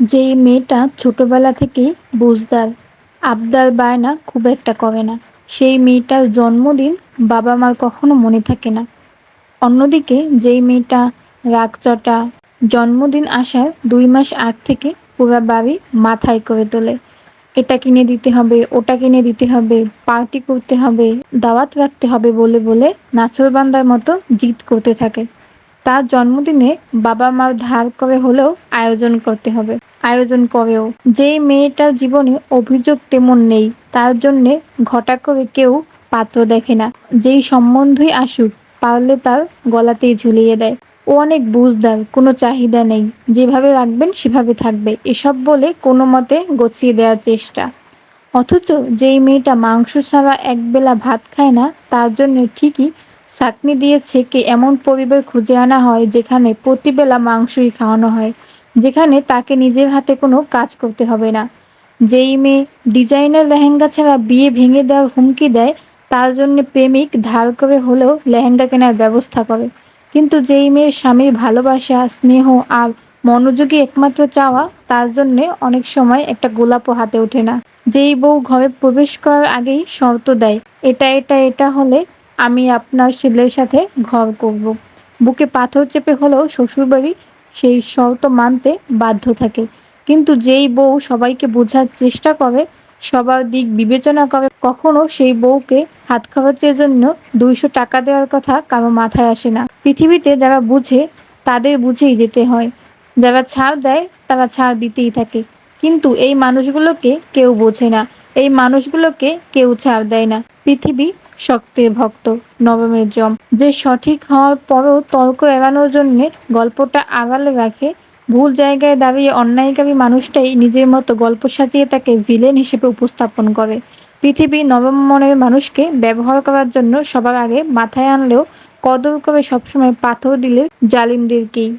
যেই মেয়েটা ছোটবেলা থেকেই বুঝদার, আবদার বায়না খুব একটা করে না, সেই মেয়েটার জন্মদিন বাবা মার কখনো মনে থাকে না। অন্যদিকে যেই মেয়েটা রাগচটা, জন্মদিন আসার ২ মাস আগ থেকে পুরা বাড়ি মাথায় করে তোলে। এটা কিনে দিতে হবে, ওটা কিনে দিতে হবে, পার্টি করতে হবে, দাওয়াত রাখতে হবে বলে বলে নাছোড়বান্দার মতো জিদ করতে থাকে। তার জন্মদিনে বাবা-মা ধার করে হলেও আয়োজন করতে হবে। আয়োজন করেও। যেই মেয়েটার জীবনে অভিযোগ তেমন নেই, তার জন্যে ঘটা করে কেউ পাত্র দেখে না। যেই সম্বন্ধই আসুক, পারলে তার গলাতেই ঝুলিয়ে দেয়। ও অনেক বুঝদার, কোনো চাহিদা নেই। যেভাবে রাখবেন সেভাবে থাকবে। এসব বলে কোনো মতে গছিয়ে দেওয়ার চেষ্টা। অথচ যেই মেয়েটা মাংস ছাড়া একবেলা ভাত খায় না, তার জন্য ঠিকই ছাঁকনি দিয়ে ছেঁকে এমন পরিবার খুঁজে আনা হয় যেখানে প্রতিবেলা মাংসই খাওয়ানো হয়, যেখানে তাকে নিজের হাতে কোনো কাজ করতে হবে না। যেই মেয়ে ডিজাইনার লেহেঙ্গা ছাড়া বিয়ে ভেঙে দেওয়ার হুমকি দেয়, তার জন্য প্রেমিক ধার করে হলেও লেহেঙ্গা কেনার ব্যবস্থা করে। কিন্তু যেই মেয়ের স্বামীর ভালোবাসা, স্নেহ আর মনোযোগই একমাত্র চাওয়া, তার জন্যে অনেক সময় একটা গোলাপও হাতে ওঠে না। যেই বউ ঘরে প্রবেশ করার আগেই শর্ত দেয়, এটা হলে আমি আপনার ছেলের সাথে ঘর করব। বুকে পাথর চেপে হলেও শ্বশুরবাড়ি সেই শর্ত মানতে বাধ্য থাকে। কিন্তু যেই বউ সবাইকে বোঝার চেষ্টা করে, সবার দিক বিবেচনা করে, কখনো সেই বউকে হাত খরচের জন্য ২০০ টাকা দেওয়ার কথা কারো মাথায় আসে না। পৃথিবীতে যারা বুঝে তাদের বুঝেই যেতে হয়। যারা ছাড় দেয় তারা ছাড় দিতেই থাকে। কিন্তু এই মানুষগুলোকে কেউ বোঝে না। এই মানুষগুলোকে কেউ ছাড় দেয় না। পৃথিবী শক্তের ভক্ত, নরমের জম। যে সঠিক হওয়ার পরও তর্ক এড়ানোর জন্যে গল্পটা আড়ালে রাখে, ভুল জায়গায় দাঁড়িয়ে অন্যায়কারী মানুষটাই নিজের মতো গল্প সাজিয়ে তাকে ভিলেন হিসেবে উপস্থাপন করে। পৃথিবী নরম মনের মানুষকে ব্যবহার করার জন্য সবার আগে মাথায় আনলেও কদর করে সবসময় পাথর দিলে জালিমদেরকেই।